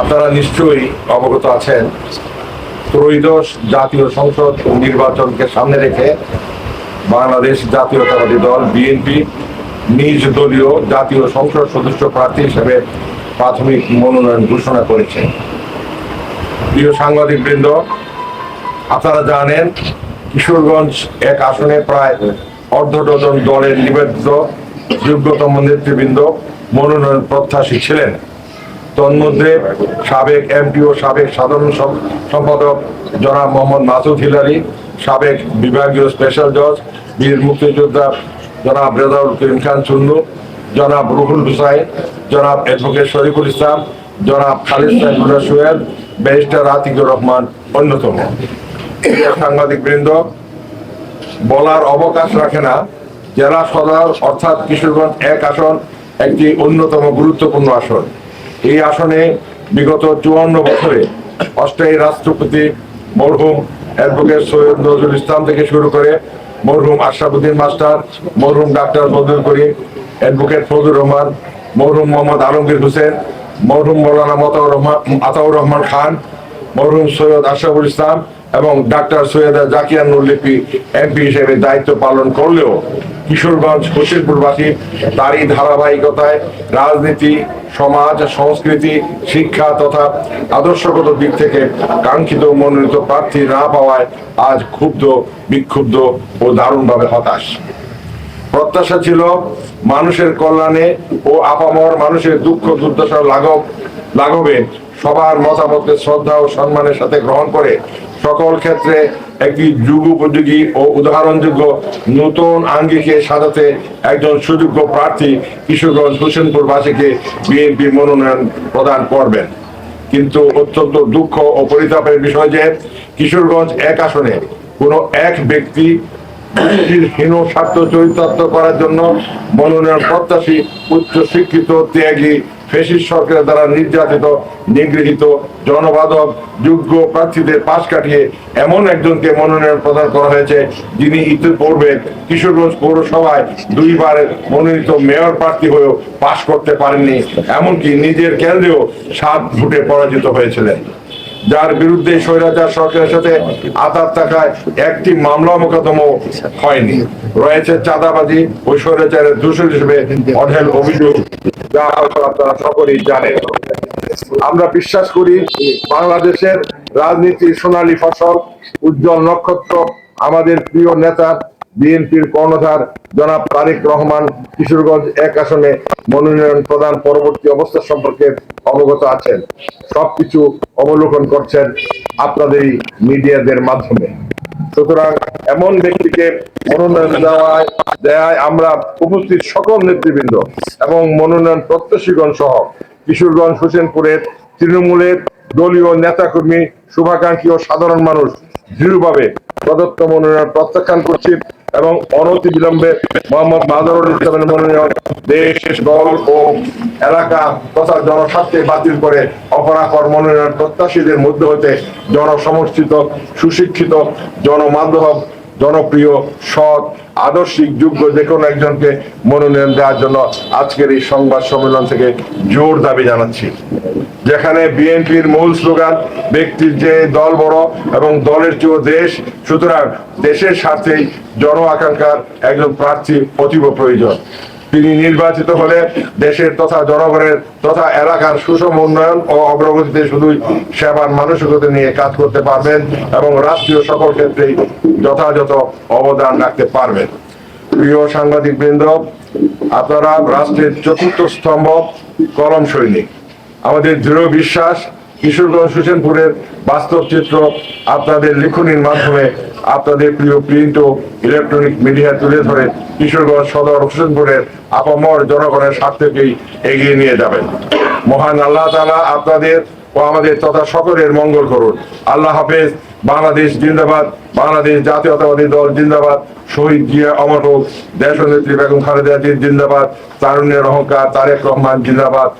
আপনারা নিশ্চয়ই অবগত আছেন, ত্রয়োদশ জাতীয় সংসদ নির্বাচনকে সামনে রেখে বাংলাদেশ জাতীয়তাবাদী দল বিএনপি নিজ দলীয় জাতীয় সংসদ সদস্য প্রার্থী হিসেবে প্রাথমিক মনোনয়ন ঘোষণা করেছে। প্রিয় সাংবাদিকবৃন্দ, আপনারা জানেন কিশোরগঞ্জ এক আসনে প্রায় অর্ধ ডজন দলের নিবেদিত যোগ্যতম নেতৃবৃন্দ মনোনয়ন প্রত্যাশী ছিলেন। তন্মধ্যে সাবেক এমপি ও সাবেক সাধারণ সম্পাদক জনাব মোহাম্মদ মাসুদ হিলারি, সাবেক বিভাগীয় স্পেশাল জজ বীর মুক্তিযোদ্ধা জনাব রেজাউল করিম খান চুন্নু, জনাব রুহুল হুসাইন, জনাব অ্যাডভোকেট শরীফুল ইসলাম, জনাব খালিদ সাইফুল্লাহ সোহেল, ব্যারিস্টার আতিকুর রহমান অন্যতম। সাংবাদিকবৃন্দ, বলার অবকাশ রাখে না, জেলা সদর অর্থাৎ কিশোরগঞ্জ এক আসন একটি অন্যতম গুরুত্বপূর্ণ আসন। এই আসনে বিগত 54 বছরে অস্থায়ী রাষ্ট্রপতি মরহুম অ্যাডভোকেট সৈয়দ নজরুল ইসলাম থেকে শুরু করে মরহুম আশরাফুদ্দিন মাস্টার, মরহুম ডাক্তার বদরুল করিম, অ্যাডভোকেট ফজলুর রহমান, মরহুম মোহাম্মদ আলমগীর হোসেন, মরহুম মৌলানা আতাউর রহমান খান, মরহুম সৈয়দ আশরাফুল ইসলাম এবং ডাক্তার সৈয়দা জাকিয়া নূর লিপি এমপি হিসেবে দায়িত্ব পালন করলেও কিশোরগঞ্জ হোসেনপুরবাসী তারই ধারাবাহিকতায় রাজনীতি, সমাজ, সংস্কৃতি, শিক্ষা তথা আদর্শগত দিক থেকে কাঙ্ক্ষিত মনোনীত প্রার্থী না পাওয়ায় আজ ক্ষুব্ধ, বিক্ষুব্ধ ও দারুণভাবে হতাশ। প্রত্যাশা ছিল মানুষের কল্যাণে ও আপামর মানুষের দুঃখ দুর্দশা লাঘবে সবার মতামতকে শ্রদ্ধা ও সম্মানের সাথে গ্রহণ করে সকল ক্ষেত্রে একটি যুগোপযোগী ও উদাহরণযোগ্য নতুন আঙ্গিকে সাজাতে একজন সুযোগ্য প্রার্থী কিশোরগঞ্জ হোসেনপুরবাসীকে বিএনপি মনোনয়ন প্রদান করবেন। কিন্তু অত্যন্ত দুঃখ ও পরিতাপের বিষয় যে কিশোরগঞ্জ এক আসনে কোনো এক ব্যক্তি হীন স্বার্থ চরিতার্থ করার জন্য মনোনয়ন প্রত্যাশী উচ্চ শিক্ষিত ত্যাগী ফ্যাসিস্ট সরকারের দ্বারা নির্যাতিত, নিগৃহীত, জনবাদক যোগ্য প্রার্থীদের পাশ কাটিয়ে এমন একজনকে মনোনয়ন প্রদান করা হয়েছে যিনি ইতিপূর্বে কিশোরগঞ্জ পৌরসভায় 2 বার মনোনীত মেয়র প্রার্থী হয়েও পাশ করতে পারেননি, এমনকি নিজের কেন্দ্রেও 7 ভোটে পরাজিত হয়েছিলেন। যার বিরুদ্ধে স্বৈরাচার সরকারের সাথে আঘাত থাকায় একটি মামলা মোকদ্দমা হয়নি। রয়েছে চাঁদাবাজি ও স্বৈরাচারের দোষী হিসেবে অঢেল অভিযোগ, যা হয়তো আপনারা সকলেই জানেন। আমরা বিশ্বাস করি বাংলাদেশের রাজনীতির সোনালী ফসল, উজ্জ্বল নক্ষত্র আমাদের প্রিয় নেতা বিএনপির কর্ণধার জনাব তারেক রহমান কিশোরগঞ্জ এক আসনে মনোনয়ন প্রদান পরবর্তী অবস্থা সম্পর্কে অবগত আছেন। সবকিছু অবলোকন করছেন আপনাদের মিডিয়াদের মাধ্যমে। সুতরাং এমন ব্যক্তিকে মনোনয়ন দেওয়ায় আমরা উপস্থিত সকল নেতৃবৃন্দ এবং মনোনয়ন প্রত্যাশীগণ সহ কিশোরগঞ্জ হোসেনপুরের তৃণমূলের দলীয় নেতাকর্মী, শুভাকাঙ্ক্ষী ও সাধারণ মানুষ দৃঢ়ভাবে প্রদত্ত মনোনয়ন প্রত্যাখ্যান করছি এবং অনতি বিলম্বে মোহাম্মদ মাজারুল ইসলামের মনোনয়ন দেশ, দল ও এলাকা তথা জনস্বার্থে বাতিল করে অপরাপর মনোনয়ন প্রত্যাশীদের মধ্যে হতে জনসমর্থিত, সুশিক্ষিত, জনবান্ধব, জনপ্রিয়, সৎ, আদর্শিক, যোগ্য যে কোনো একজনকে মনোনয়ন দেওয়ার জন্য আজকের এই সংবাদ সম্মেলন থেকে জোর দাবি জানাচ্ছি। যেখানে বিএনপির মূল স্লোগান ব্যক্তির যে দল বড় এবং দলের চেয়েও দেশ, সুতরাং দেশের স্বার্থেই জন আকাঙ্ক্ষার একজন প্রার্থী অতীব প্রয়োজন। তিনি নির্বাচিত হলে দেশের তথা জনগণের তথা এলাকার সুষম উন্নয়ন ও অগ্রগতিতে শুধুই সেবার মানসিকতা নিয়ে কাজ করতে পারবেন এবং রাষ্ট্রীয় সকল ক্ষেত্রেই যথাযথ অবদান রাখতে পারবেন। প্রিয় সাংবাদিকবৃন্দ, আপনারা রাষ্ট্রের চতুর্থ স্তম্ভ, কলম সৈনিক। আমাদের দৃঢ় বিশ্বাস কিশোরগঞ্জ হোসেনপুরের বাস্তব চিত্র আপনাদের লিখনির মাধ্যমে আপনাদের প্রিয় প্রিন্ট ও ইলেকট্রনিক মিডিয়া তুলে ধরে কিশোরগঞ্জ সদর হোসেনপুরের আপামর জনগণের স্বার্থকেই এগিয়ে নিয়ে যাবেন। মহান আল্লাহ তাআলা আপনাদের ও আমাদের তথা সকলের মঙ্গল করুন। আল্লাহ হাফেজ। বাংলাদেশ জিন্দাবাদ। বাংলাদেশ জাতীয়তাবাদী দল জিন্দাবাদ। শহীদ জিয়া অমর হোক। দেশনেত্রী বেগম খালেদা জিয়া জিন্দাবাদ। তারুণ্যের অহংকার তারেক রহমান জিন্দাবাদ।